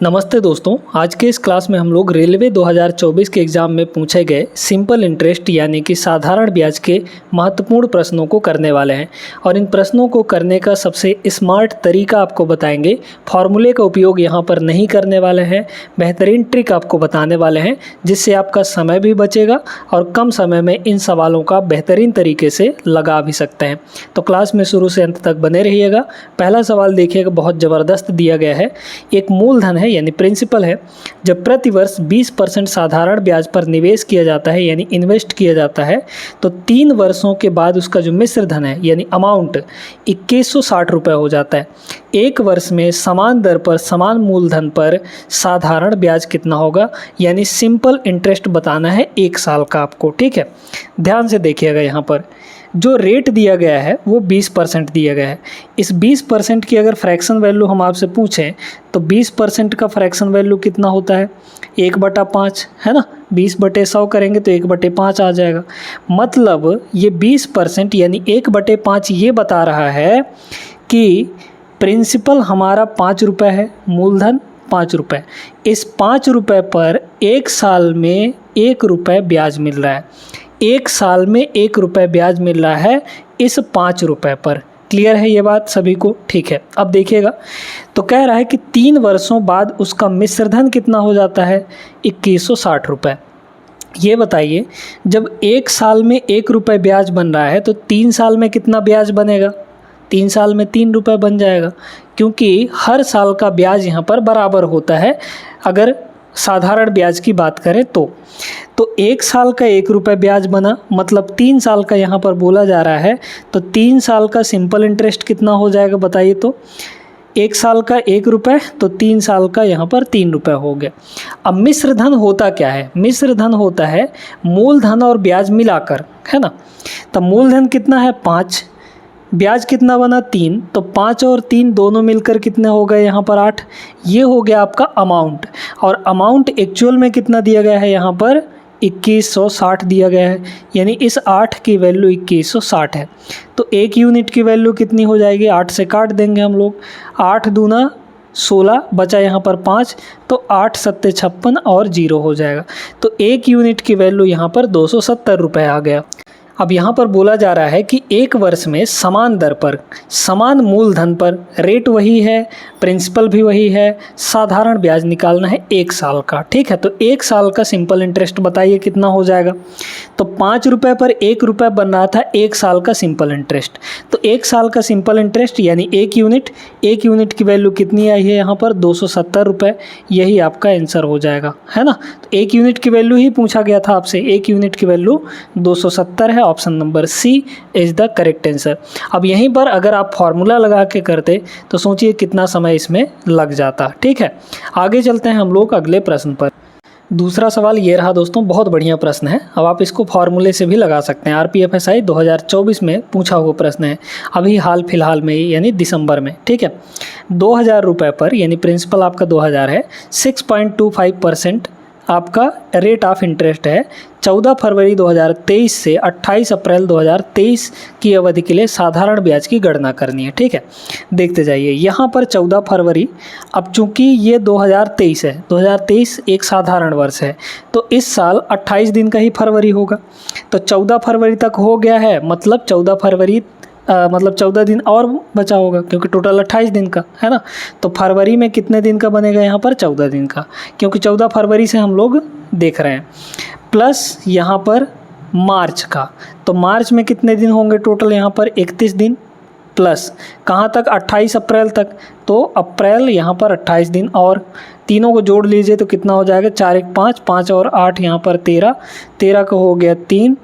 नमस्ते दोस्तों, आज के इस क्लास में हम लोग रेलवे 2024 के एग्ज़ाम में पूछे गए सिंपल इंटरेस्ट यानी कि साधारण ब्याज के महत्वपूर्ण प्रश्नों को करने वाले हैं और इन प्रश्नों को करने का सबसे स्मार्ट तरीका आपको बताएंगे। फॉर्मूले का उपयोग यहाँ पर नहीं करने वाले हैं, बेहतरीन ट्रिक आपको बताने वाले हैं जिससे आपका समय भी बचेगा और कम समय में इन सवालों का बेहतरीन तरीके से लगा भी सकते हैं। तो क्लास में शुरू से अंत तक बने रहिएगा। पहला सवाल देखिएगा, बहुत ज़बरदस्त दिया गया है। एक मूलधन है यानी प्रिंसिपल है, जब प्रतिवर्ष 20% साधारण ब्याज पर निवेश किया जाता है यानी इन्वेस्ट किया जाता है तो 3 वर्षों के बाद उसका जो मिश्र धन है यानी अमाउंट 2160 रुपये हो जाता है। एक वर्ष में समान दर पर समान मूलधन पर साधारण ब्याज कितना होगा, यानी सिंपल इंटरेस्ट बताना है 1 साल का आपको। ठीक है, ध्यान से देखिएगा। यहाँ पर जो रेट दिया गया है वो 20% दिया गया है। इस 20% की अगर फ्रैक्शन वैल्यू हम आपसे पूछें तो 20% का फ्रैक्शन वैल्यू कितना होता है, 1/5 है ना। 20/100 करेंगे तो 1/5 आ जाएगा। मतलब ये 20% यानी 1/5 ये बता रहा है कि प्रिंसिपल हमारा 5 रुपये है, मूलधन 5 रुपये। इस 5 रुपये पर 1 साल में 1 रुपये ब्याज मिल रहा है। 1 साल में 1 रुपये ब्याज मिल रहा है इस 5 रुपये पर। क्लियर है ये बात सभी को? ठीक है, अब देखिएगा तो कह रहा है कि 3 वर्षों बाद उसका मिश्रधन कितना हो जाता है, 2160 रुपये। ये बताइए, जब 1 साल में 1 रुपये ब्याज बन रहा है तो 3 साल में कितना ब्याज बनेगा? 3 साल में 3 रुपये बन जाएगा, क्योंकि हर साल का ब्याज यहाँ पर बराबर होता है। अगर साधारण ब्याज की बात करें तो 1 साल का 1 रुपये ब्याज बना, मतलब 3 साल का यहाँ पर बोला जा रहा है। तो 3 साल का सिंपल इंटरेस्ट कितना हो जाएगा बताइए? तो 1 साल का 1 रुपये तो 3 साल का यहाँ पर 3 रुपये हो गया। अब मिश्र धन होता क्या है? मिश्र धन होता है मूलधन और ब्याज मिलाकर, है ना। तो मूलधन कितना है 5, ब्याज कितना बना 3, तो 5 और 3 दोनों मिलकर कितने हो गए यहाँ पर 8। ये हो गया आपका अमाउंट, और अमाउंट एक्चुअल में कितना दिया गया है यहाँ पर 2160 दिया गया है, यानी इस 8 की वैल्यू 2160 है। तो 1 यूनिट की वैल्यू कितनी हो जाएगी, 8 से काट देंगे हम लोग। 8 दूना 16 बचा यहाँ पर 5, तो 8 सत्ते 56 और 0 हो जाएगा। तो 1 यूनिट की वैल्यू यहाँ पर 270 रुपये आ गया। अब यहाँ पर बोला जा रहा है कि 1 वर्ष में समान दर पर समान मूलधन पर रेट वही है, प्रिंसिपल भी वही है, साधारण ब्याज निकालना है 1 साल का। ठीक है, तो 1 साल का सिंपल इंटरेस्ट बताइए कितना हो जाएगा। तो 5 रुपये पर 1 रुपये बन रहा था 1 साल का सिंपल इंटरेस्ट। तो 1 साल का सिंपल इंटरेस्ट यानी 1 यूनिट की वैल्यू कितनी आई है यहाँ पर 270 रुपये। यही आपका आंसर हो जाएगा, है ना। तो 1 यूनिट की वैल्यू ही पूछा गया था आपसे, 1 यूनिट की वैल्यू 270 है। Option number C is the correct answer. अब यहीं पर अगर आप फॉर्मूला लगा के करते तो सोचिए कितना समय इसमें लग जाता। ठीक है, आगे चलते हैं हम लोग अगले प्रश्न पर। दूसरा सवाल ये रहा दोस्तों, बहुत बढ़िया प्रश्न है। अब आप इसको फॉर्मूले से भी लगा सकते हैं। आरपीएफएसआई 2024 में पूछा हुआ प्रश्न है, अभी हाल फिलहाल में यानी दिसंबर में। ठीक है, 2000 रुपये पर यानी प्रिंसिपल आपका 2000 है, 6.25% आपका रेट ऑफ इंटरेस्ट है। 14 फरवरी 2023 से 28 अप्रैल 2023 की अवधि के लिए साधारण ब्याज की गणना करनी है। ठीक है, देखते जाइए यहाँ पर 14 फरवरी, अब चूँकि ये 2023 है, 2023 एक साधारण वर्ष है, तो इस साल 28 दिन का ही फरवरी होगा। तो 14 फरवरी तक हो गया है, मतलब 14 फरवरी मतलब 14 दिन और बचा होगा, क्योंकि टोटल 28 दिन का है ना। तो फरवरी में कितने दिन का बनेगा यहाँ पर 14 दिन का, क्योंकि 14 फरवरी से हम लोग देख रहे हैं। प्लस यहाँ पर मार्च का, तो मार्च में कितने दिन होंगे टोटल यहाँ पर 31 दिन, प्लस कहाँ तक 28 अप्रैल तक, तो अप्रैल यहाँ पर 28 दिन, और तीनों को जोड़ लीजिए तो कितना हो जाएगा 4 1 5, 5 और 8 यहाँ पर 13, 13 का हो गया 3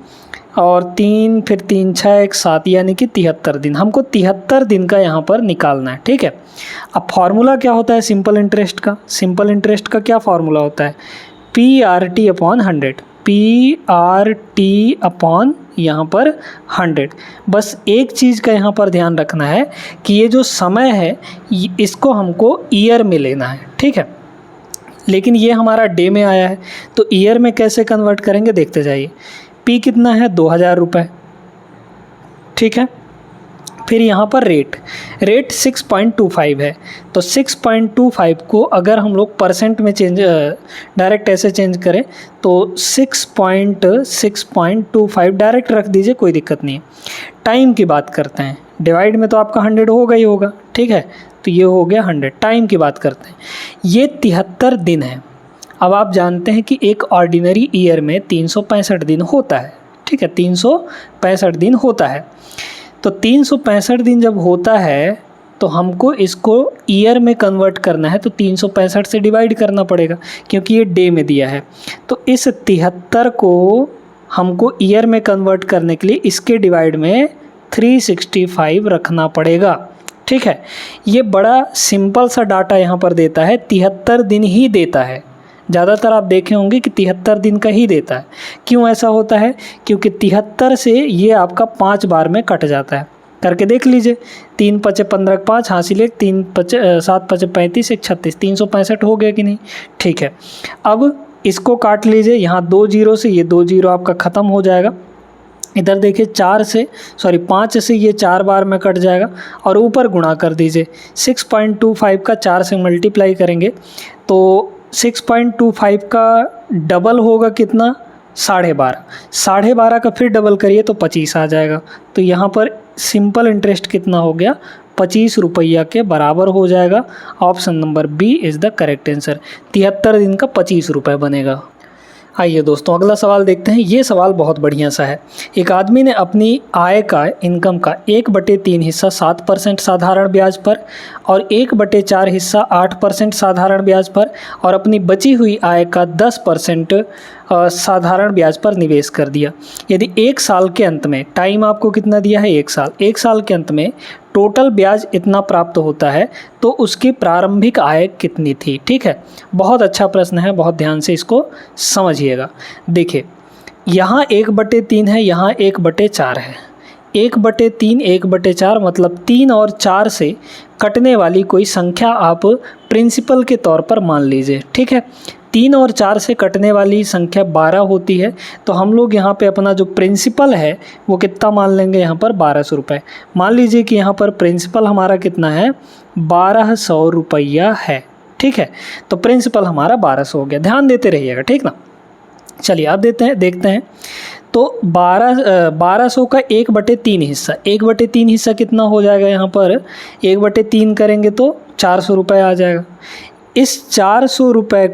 और 3 फिर 3 6 1 7, यानी कि 73 दिन। हमको 73 दिन का यहाँ पर निकालना है। ठीक है, अब फार्मूला क्या होता है सिंपल इंटरेस्ट का? सिंपल इंटरेस्ट का क्या फार्मूला होता है? PRT अपॉन 100, PRT अपॉन यहाँ पर 100। बस एक चीज़ का यहाँ पर ध्यान रखना है कि ये जो समय है इसको हमको ईयर में लेना है। ठीक है, लेकिन ये हमारा डे में आया है, तो ईयर में कैसे कन्वर्ट करेंगे देखते जाइए। P कितना है 2000 रुपये। ठीक है, फिर यहाँ पर रेट 6.25 है, तो 6.25 को अगर हम लोग परसेंट में चेंज डायरेक्ट ऐसे चेंज करें तो 6.25 डायरेक्ट रख दीजिए, कोई दिक्कत नहीं है। टाइम की बात करते हैं, डिवाइड में तो आपका 100 होगा ही होगा, ठीक है, तो ये हो गया 100। टाइम की बात करते हैं, ये 73 दिन है। अब आप जानते हैं कि एक ऑर्डिनरी ईयर में 365 दिन होता है, ठीक है, 365 दिन होता है। तो 365 दिन जब होता है तो हमको इसको ईयर में कन्वर्ट करना है, तो 365 से डिवाइड करना पड़ेगा क्योंकि ये डे में दिया है। तो इस 73 को हमको ईयर में कन्वर्ट करने के लिए इसके डिवाइड में 365 रखना पड़ेगा, ठीक है। ये बड़ा सिंपल सा डाटा यहाँ पर देता है, 73 दिन ही देता है। ज़्यादातर आप देखे होंगे कि 73 दिन का ही देता है। क्यों ऐसा होता है? क्योंकि 73 से ये आपका 5 बार में कट जाता है। करके देख लीजिए, 3 × 5 = 15, 5 हासिल 1, 3 × 7 = 35, 1 × 36, 365 हो गया कि नहीं, ठीक है। अब इसको काट लीजिए, यहाँ 2 जीरो से ये 2 जीरो आपका ख़त्म हो जाएगा। इधर देखिए 5 से ये 4 बार में कट जाएगा और ऊपर गुणा कर दीजिए। 6.25 का 4 से मल्टीप्लाई करेंगे तो 6.25 का डबल होगा कितना, 12.5, 12.5 का फिर डबल करिए तो 25 आ जाएगा। तो यहाँ पर सिंपल इंटरेस्ट कितना हो गया, 25 रुपया के बराबर हो जाएगा। Option number B is the correct answer. 73 दिन का 25 रुपये बनेगा। आइए दोस्तों अगला सवाल देखते हैं। ये सवाल बहुत बढ़िया सा है। एक आदमी ने अपनी आय का, इनकम का 1/3 हिस्सा 7% साधारण ब्याज पर और 1/4 हिस्सा 8% साधारण ब्याज पर और अपनी बची हुई आय का 10% साधारण ब्याज पर निवेश कर दिया। यदि 1 साल के अंत में, टाइम आपको कितना दिया है, 1 साल, 1 साल के अंत में टोटल ब्याज इतना प्राप्त होता है तो उसकी प्रारंभिक आय कितनी थी। ठीक है, बहुत अच्छा प्रश्न है, बहुत ध्यान से इसको समझिएगा। देखिए यहाँ 1/3 है, यहाँ 1/4 है। 1/3 1/4 मतलब 3 और 4 से कटने वाली कोई संख्या आप प्रिंसिपल के तौर पर मान लीजिए। ठीक है, 3 और 4 से कटने वाली संख्या 12 होती है, तो हम लोग यहाँ पे अपना जो प्रिंसिपल है वो कितना मान लेंगे, यहाँ पर 1200 रुपये। मान लीजिए कि यहाँ पर प्रिंसिपल हमारा कितना है, 1200 रुपया है। ठीक है, तो प्रिंसिपल हमारा 1200 हो गया। ध्यान देते रहिएगा, ठीक ना। चलिए आप देखते हैं तो 1200 का 1/3 हिस्सा, 1/3 हिस्सा कितना हो जाएगा, यहाँ पर 1/3 करेंगे तो 400 रुपये आ जाएगा। इस 400 रुपये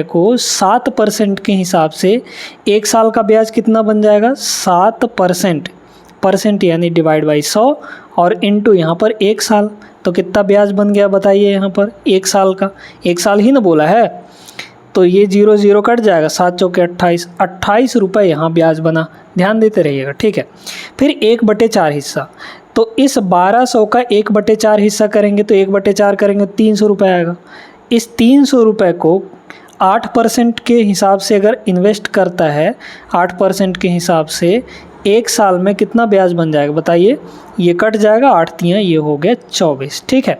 को 7% के हिसाब से 1 साल का ब्याज कितना बन जाएगा, 7%, परसेंट यानी डिवाइड बाई 100 और इनटू यहाँ पर 1 साल, तो कितना ब्याज बन गया बताइए। यहाँ पर 1 साल का, 1 साल ही ना बोला है, तो ये 0 0 कट जाएगा, 7 चौके 28, 28 रुपये यहाँ ब्याज बना। ध्यान देते रहिएगा, ठीक है। फिर 1/4 हिस्सा, तो इस 1200 का 1/4 हिस्सा करेंगे तो 1/4 करेंगे 300 रुपये आएगा। इस 300 रुपये को 8% के हिसाब से अगर इन्वेस्ट करता है, 8% के हिसाब से 1 साल में कितना ब्याज बन जाएगा बताइए। ये कट जाएगा, 8 तियाँ ये हो गया 24। ठीक है,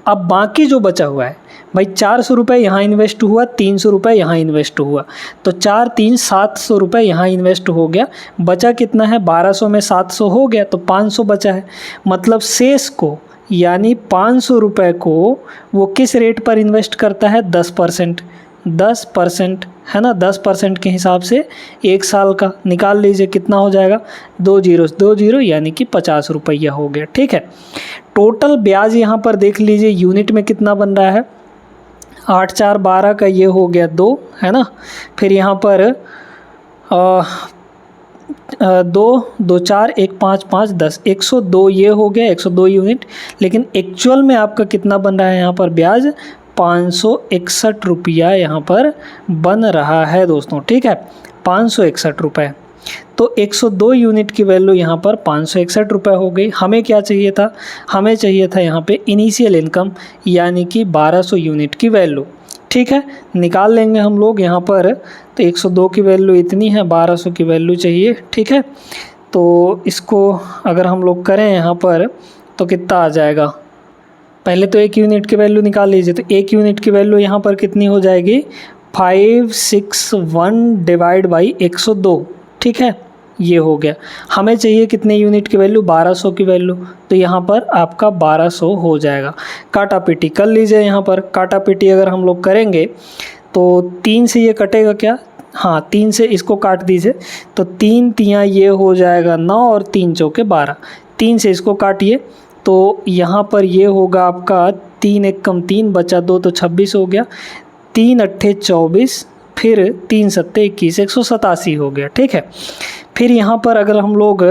अब बाकी जो बचा हुआ है भाई, 400 रुपये यहाँ इन्वेस्ट हुआ, 300 रुपये यहाँ इन्वेस्ट हुआ, तो 4 3 700 रुपये यहाँ इन्वेस्ट हो गया। बचा कितना है, 1200 में 700 हो गया तो 500 बचा है। मतलब शेष को यानी 500 रुपये को वो किस रेट पर इन्वेस्ट करता है, 10%, 10% है ना। 10% के हिसाब से 1 साल का निकाल लीजिए, कितना हो जाएगा, 2 0 यानी कि 50 रुपया हो गया। ठीक है, टोटल ब्याज यहाँ पर देख लीजिए यूनिट में कितना बन रहा है, 8 4 12 का ये हो गया 2, है ना। फिर यहाँ पर 2 2 4 1 5 5 10, 102 ये हो गया, 102 यूनिट। लेकिन एक्चुअल में आपका कितना बन रहा है यहाँ पर ब्याज, 561 रुपया यहाँ पर बन रहा है दोस्तों। ठीक है, 561 रुपये। तो 102 यूनिट की वैल्यू यहाँ पर 561 रुपये हो गई। हमें क्या चाहिए था, हमें चाहिए था यहाँ पे इनिशियल इनकम यानी कि 1200 यूनिट की वैल्यू। ठीक है, निकाल लेंगे हम लोग यहाँ पर। तो 102 की वैल्यू इतनी है, 1200 की वैल्यू चाहिए। ठीक है, तो इसको अगर हम लोग करें यहाँ पर तो कितना आ जाएगा, पहले तो 1 यूनिट की वैल्यू निकाल लीजिए। तो 1 यूनिट की वैल्यू यहाँ पर कितनी हो जाएगी, 561 डिवाइड बाई 102। ठीक है, ये हो गया। हमें चाहिए कितने यूनिट की वैल्यू, 1200 की वैल्यू, तो यहाँ पर आपका 1200 हो जाएगा। काटा पीटी कर लीजिए। यहाँ पर काटा पीटी अगर हम लोग करेंगे तो 3 से ये कटेगा क्या, हाँ 3 से इसको काट दीजिए, तो 3 तियाँ ये हो जाएगा 9 और 3 चौके 12, 3 से इसको काटिए तो यहाँ पर ये होगा आपका 3 एकम 3 बचा 2 तो 26 हो गया, 3 अट्ठे 24, फिर 3 सत्ते 21, 187 हो गया। ठीक है, फिर यहाँ पर अगर हम लोग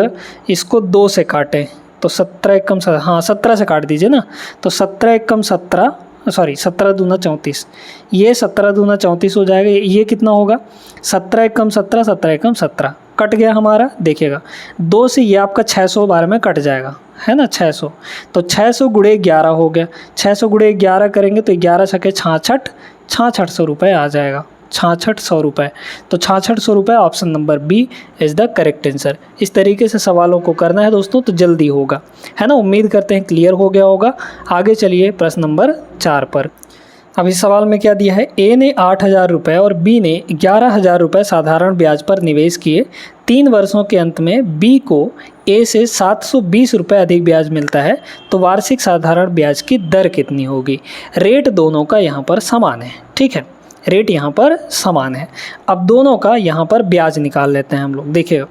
इसको 2 से काटें तो 17 एकम, हाँ 17 से काट दीजिए ना, तो 17 एकम 17, सॉरी 17 दूना 34, ये 17 दूना 34 हो जाएगा। ये कितना होगा, 17 एकम 17, 17 एकम 17 कट गया हमारा। देखिएगा 2 से ये आपका 600 बार में कट जाएगा, है ना 600, तो 600 गुणे 11 हो गया। 600 गुणे 11 करेंगे तो 11 छके 66, 6600 रुपये आ जाएगा, 6600 रुपये। तो 6600 रुपये option number B is the correct answer. इस तरीके से सवालों को करना है दोस्तों, तो जल्दी होगा, है ना। उम्मीद करते हैं क्लियर हो गया होगा। आगे चलिए प्रश्न नंबर 4 पर। अब इस सवाल में क्या दिया है, ए ने 8000 रुपये और बी ने 11000 रुपये साधारण ब्याज पर निवेश किए। 3 वर्षों के अंत में बी को ए से 720 रुपये अधिक ब्याज मिलता है, तो वार्षिक साधारण ब्याज की दर कितनी होगी। रेट दोनों का यहाँ पर समान है, ठीक है, रेट यहाँ पर समान है। अब दोनों का यहाँ पर ब्याज निकाल लेते हैं हम लोग। देखिए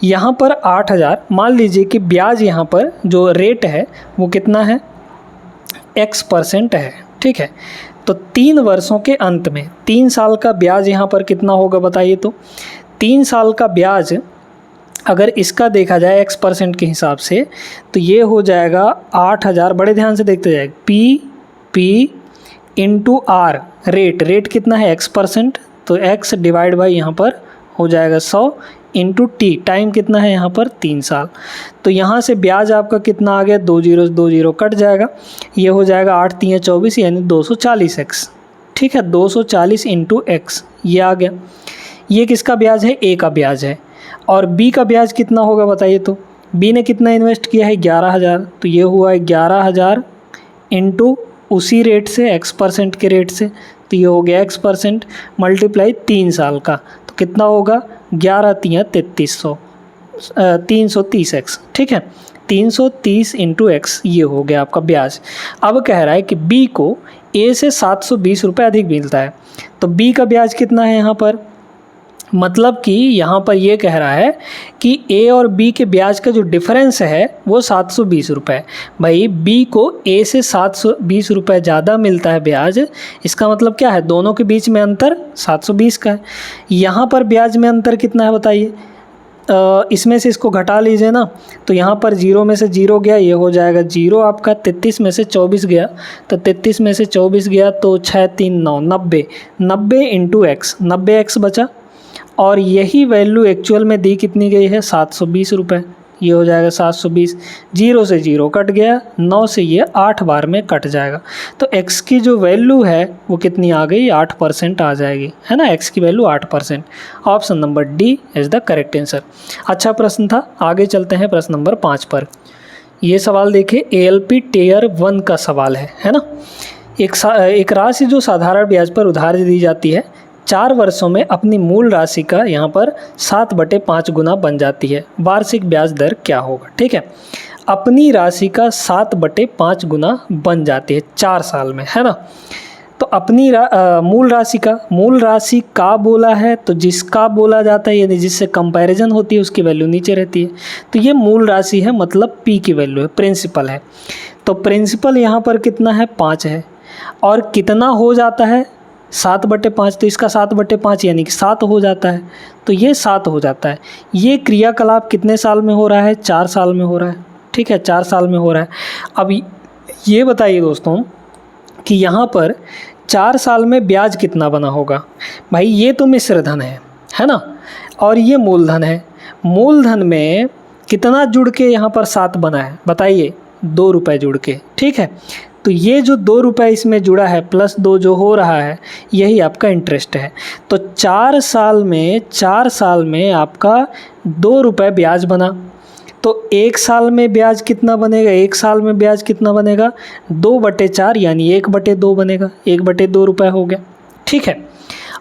यहाँ पर 8000, मान लीजिए कि ब्याज यहाँ पर जो रेट है वो कितना है, x% है, ठीक है। तो 3 वर्षों के अंत में 3 साल का ब्याज यहाँ पर कितना होगा बताइए। तो 3 साल का ब्याज अगर इसका देखा जाए x% के हिसाब से तो ये हो जाएगा 8000, बड़े ध्यान से देखते जाए, P इंटू R, रेट कितना है x%, तो x डिवाइड बाई यहाँ पर हो जाएगा 100 इंटू टी, टाइम कितना है यहाँ पर 3 साल। तो यहाँ से ब्याज आपका कितना आ गया, 2 0 कट जाएगा, ये हो जाएगा 8 3 24 यानी 240x, ठीक है, 240 इंटू x ये आ गया। ये किसका ब्याज है, ए का ब्याज है। और बी का ब्याज कितना होगा बताइए। तो बी ने कितना इन्वेस्ट किया है, 11000, तो ये हुआ 11000 इंटू उसी रेट से x% के रेट से, तो ये हो गया x% मल्टीप्लाई 3 साल का, तो कितना होगा 11 3 3300, 330x, ठीक है, 330 इंटू x ये हो गया आपका ब्याज। अब कह रहा है कि बी को ए से 720 रुपये अधिक मिलता है, तो बी का ब्याज कितना है यहाँ पर, मतलब कि यहाँ पर ये कह रहा है कि ए और बी के ब्याज का जो डिफरेंस है वो 720 रुपये। भाई बी को ए से 720 रुपये ज़्यादा मिलता है ब्याज, इसका मतलब क्या है, दोनों के बीच में अंतर 720 का है। यहाँ पर ब्याज में अंतर कितना है बताइए, इसमें से इसको घटा लीजिए ना, तो यहाँ पर 0 में से 0 गया, ये हो जाएगा 0 आपका, 33 में से 24 गया, तो 33 में से 24 गया तो 6 3 9 90, 90 इंटू एक्स, 90x बचा, और यही वैल्यू एक्चुअल में दी कितनी गई है, 720 रुपये, ये हो जाएगा 720, 0 से 0 कट गया, 9 से ये 8 बार में कट जाएगा, तो x की जो वैल्यू है वो कितनी आ गई, 8% आ जाएगी, है ना, x की value 8%। Option number D is the correct answer. अच्छा प्रश्न था, आगे चलते हैं प्रश्न नंबर 5 पर। ये सवाल देखिए, ALP टेयर 1 का सवाल है ना। एक राशि जो साधारण ब्याज पर उधार दी जाती है 4 वर्षों में अपनी मूल राशि का यहाँ पर 7/5 गुना बन जाती है, वार्षिक ब्याज दर क्या होगा। ठीक है, अपनी राशि का 7/5 गुना बन जाती है 4 साल में, है ना। तो अपनी मूल राशि का बोला है, तो जिसका बोला जाता है यानी जिससे कंपैरिजन होती है उसकी वैल्यू नीचे रहती है, तो ये मूल राशि है, मतलब पी की वैल्यू है, प्रिंसिपल है। तो प्रिंसिपल यहाँ पर कितना है, 5 है, और कितना हो जाता है 7/5, तो इसका 7/5 यानी कि 7 हो जाता है, तो ये 7 हो जाता है। ये क्रियाकलाप कितने साल में हो रहा है, 4 साल में हो रहा है। ठीक है, 4 साल में हो रहा है। अब ये बताइए दोस्तों कि यहाँ पर 4 साल में ब्याज कितना बना होगा। भाई ये तो मिश्र धन है ना, और ये मूलधन है। मूलधन में कितना जुड़ के यहाँ पर 7 बना है बताइए, 2 रुपये जुड़ के। ठीक है, तो ये जो 2 रुपये इसमें जुड़ा है प्लस 2 जो हो रहा है, यही आपका इंटरेस्ट है। तो 4 साल में आपका 2 रुपये ब्याज बना, तो 1 साल में ब्याज कितना बनेगा, 1 साल में ब्याज कितना बनेगा, 2/4 यानी 1/2 बनेगा, 1/2 रुपये हो गया। ठीक है,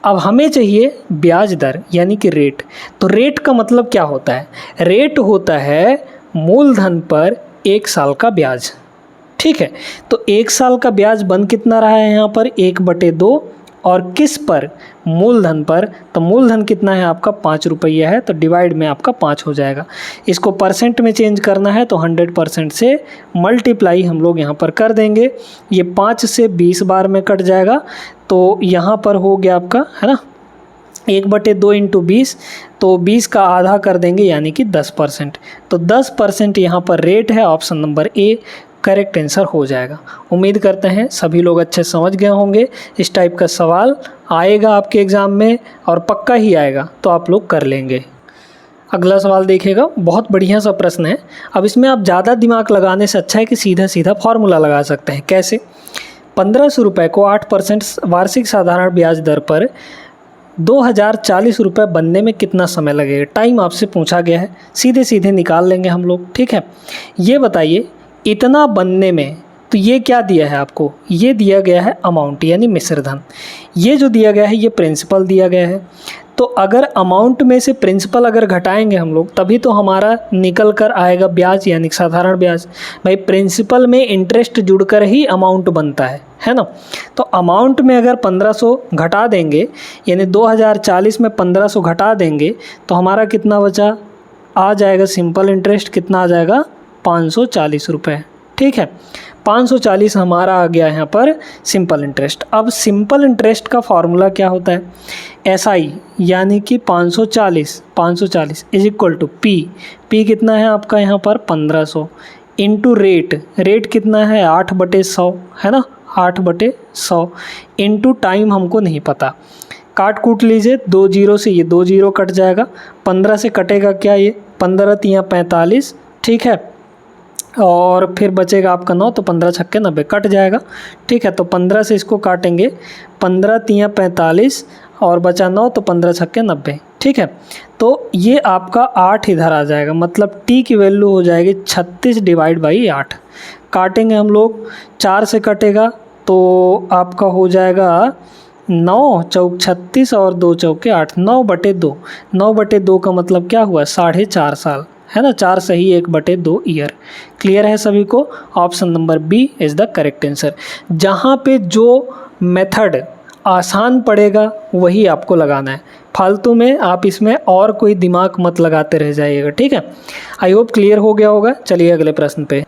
अब हमें चाहिए ब्याज दर यानी कि रेट। तो रेट का मतलब क्या होता है? रेट होता है मूलधन पर 1 साल का ब्याज। ठीक है, तो 1 साल का ब्याज बन कितना रहा है यहाँ पर? 1/2। और किस पर? मूलधन पर। तो मूलधन कितना है आपका? 5 रुपया है, तो डिवाइड में आपका 5 हो जाएगा। इसको परसेंट में चेंज करना है तो 100% से मल्टीप्लाई हम लोग यहाँ पर कर देंगे। ये 5 से 20 बार में कट जाएगा, तो यहाँ पर हो गया आपका, है ना, 1/2 इंटू 20, तो 20 का आधा कर देंगे यानी कि 10%। तो 10% यहाँ पर रेट है। Option number A correct answer हो जाएगा। उम्मीद करते हैं सभी लोग अच्छे समझ गए होंगे। इस टाइप का सवाल आएगा आपके एग्ज़ाम में और पक्का ही आएगा, तो आप लोग कर लेंगे। अगला सवाल देखिएगा, बहुत बढ़िया सा प्रश्न है। अब इसमें आप ज़्यादा दिमाग लगाने से अच्छा है कि सीधा सीधा फॉर्मूला लगा सकते हैं। कैसे? 1500 रुपये को 8% वार्षिक साधारण ब्याज दर पर 2040 रुपये बनने में कितना समय लगेगा? टाइम आपसे पूछा गया है, सीधे सीधे निकाल लेंगे हम लोग। ठीक है, ये बताइए इतना बनने में, तो ये क्या दिया है आपको? ये दिया गया है अमाउंट यानी मिश्रधन। ये जो दिया गया है ये प्रिंसिपल दिया गया है। तो अगर अमाउंट में से प्रिंसिपल अगर घटाएंगे हम लोग तभी तो हमारा निकल कर आएगा ब्याज यानी साधारण ब्याज। भाई प्रिंसिपल में इंटरेस्ट जुड़कर ही अमाउंट बनता है ना। तो अमाउंट में अगर 1500 घटा देंगे यानी 2040 में 1500 घटा देंगे तो हमारा कितना बचा? आ जाएगा सिंपल इंटरेस्ट, कितना आ जाएगा? 540 रुपये। ठीक है, 540 हमारा आ गया यहाँ पर सिंपल इंटरेस्ट। अब सिंपल इंटरेस्ट का फॉर्मूला क्या होता है? SI यानी कि 540 इज इक्वल टू पी कितना है आपका यहाँ पर? 1500 इंटू रेट कितना है? 8/100 है ना, 8/100 इंटू टाइम हमको नहीं पता। काट कूट लीजिए, 2 जीरो से ये 2 जीरो कट जाएगा, 15 से कटेगा क्या? ये 15 तियाँ 45। ठीक है, और फिर बचेगा आपका 9, तो 15 छक्के 90 कट जाएगा। ठीक है, तो 15 से इसको काटेंगे, 15 तियाँ 45 और बचा 9, तो 15 छक्के 90। ठीक है, तो ये आपका 8 इधर आ जाएगा, मतलब टी की वैल्यू हो जाएगी 36/8। काटेंगे हम लोग, 4 से कटेगा तो आपका हो जाएगा 9 चौक 36 और 2 चौके 8, 9/2। 9/2 का मतलब क्या हुआ? 4.5 साल, है ना। 4 सही 1/2 ईयर। क्लियर है सभी को? Option number B is the correct answer. जहाँ पे जो मेथड आसान पड़ेगा वही आपको लगाना है, फालतू में आप इसमें और कोई दिमाग मत लगाते रह जाइएगा। ठीक है, आई होप क्लियर हो गया होगा। चलिए अगले प्रश्न पे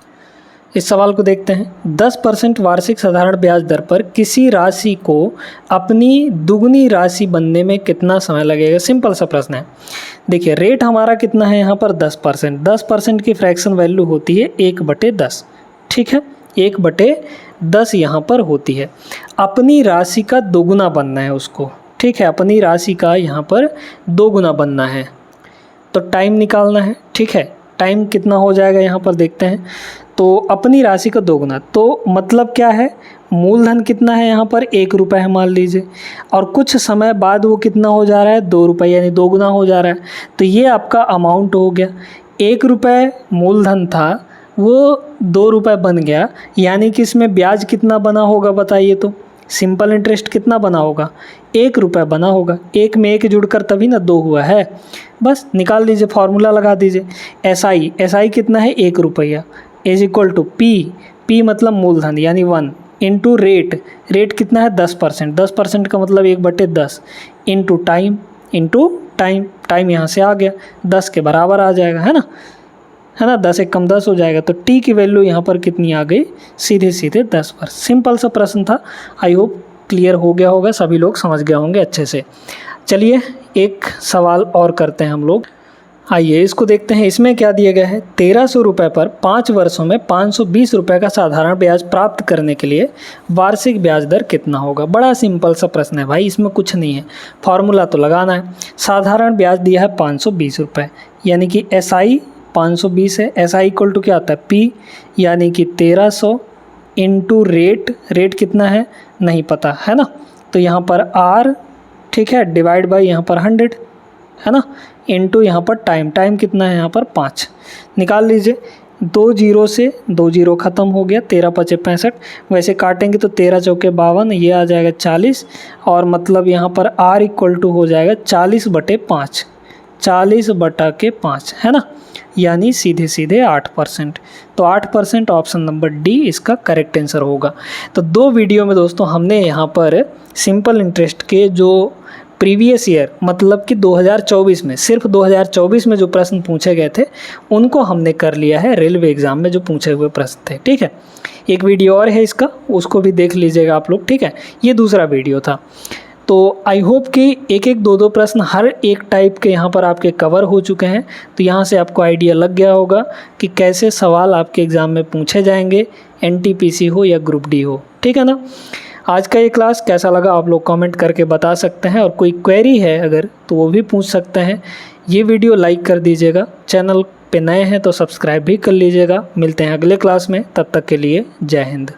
इस सवाल को देखते हैं। 10% वार्षिक साधारण ब्याज दर पर किसी राशि को अपनी दुगनी राशि बनने में कितना समय लगेगा? सिंपल सा प्रश्न है। देखिए रेट हमारा कितना है यहाँ पर? 10%। 10% की फ्रैक्शन वैल्यू होती है 1/10। ठीक है, 1/10 यहाँ पर होती है। अपनी राशि का दोगुना बनना है उसको। ठीक है, अपनी राशि का यहाँ पर दोगुना बनना है तो टाइम निकालना है। ठीक है, टाइम कितना हो जाएगा यहाँ पर देखते हैं। तो अपनी राशि का दोगुना, तो मतलब क्या है? मूलधन कितना है यहाँ पर? 1 रुपये है मान लीजिए, और कुछ समय बाद वो कितना हो जा रहा है? 2 रुपये, यानी दोगुना हो जा रहा है। तो ये आपका अमाउंट हो गया। 1 रुपये मूलधन था, वो 2 रुपये बन गया, यानी कि इसमें ब्याज कितना बना होगा बताइए? तो सिंपल इंटरेस्ट कितना बना होगा? 1 रुपये बना होगा। 1 में 1 जुड़कर तभी ना 2 हुआ है। बस निकाल दीजिए, फार्मूला लगा दीजिए। SI कितना है? 1 रुपया इज इक्वल टू पी मतलब मूलधन यानी 1 इंटू रेट कितना है? 10%। 10% का मतलब 1/10 इंटू टाइम यहाँ से आ गया, 10 के बराबर आ जाएगा, है ना। 10 एक कम 10 हो जाएगा। तो टी की वैल्यू यहाँ पर कितनी आ गई? सीधे 10 पर। सिंपल सा प्रश्न था। आई होप क्लियर हो गया होगा, सभी लोग समझ गए होंगे अच्छे से। चलिए एक सवाल और करते हैं हम लोग। आइए इसको देखते हैं। इसमें क्या दिया गया है? 1300 रुपये पर 5 वर्षों में 520 रुपये का साधारण ब्याज प्राप्त करने के लिए वार्षिक ब्याज दर कितना होगा? बड़ा सिंपल सा प्रश्न है भाई, इसमें कुछ नहीं है, फॉर्मूला तो लगाना है। साधारण ब्याज दिया है 520 रुपये, यानी कि SI 520 है। SI इक्वल टू क्या आता है? P यानी कि 1300 इंटू रेट कितना है? नहीं पता, है ना। तो यहाँ पर R, ठीक है, डिवाइड बाई यहाँ पर 100, है ना, इंटू यहाँ पर टाइम कितना है? यहाँ पर 5 निकाल लीजिए। 2 जीरो से 2 जीरो ख़त्म हो गया, 13 पचे 65। वैसे काटेंगे तो 13 चौके 52, ये आ जाएगा 40, और मतलब यहाँ पर r इक्वल टू हो जाएगा 40/5, 40/5 है ना, यानी सीधे सीधे 8%। तो 8% ऑप्शन नंबर डी इसका करेक्ट आंसर होगा। तो 2 वीडियो में दोस्तों हमने यहाँ पर सिंपल इंटरेस्ट के जो प्रीवियस ईयर मतलब कि 2024 में, सिर्फ 2024 में जो प्रश्न पूछे गए थे उनको हमने कर लिया है रेलवे एग्ज़ाम में जो पूछे हुए प्रश्न थे। ठीक है, एक वीडियो और है इसका, उसको भी देख लीजिएगा आप लोग। ठीक है, ये दूसरा वीडियो था। तो आई होप कि एक एक दो दो प्रश्न हर एक टाइप के यहाँ पर आपके कवर हो चुके हैं। तो यहाँ से आपको आइडिया लग गया होगा कि कैसे सवाल आपके एग्ज़ाम में पूछे जाएंगे, NTPC हो या ग्रुप डी हो। ठीक है ना। आज का ये क्लास कैसा लगा आप लोग कमेंट करके बता सकते हैं, और कोई क्वेरी है अगर तो वो भी पूछ सकते हैं। ये वीडियो लाइक कर दीजिएगा, चैनल पे नए हैं तो सब्सक्राइब भी कर लीजिएगा। मिलते हैं अगले क्लास में, तब तक के लिए जय हिंद।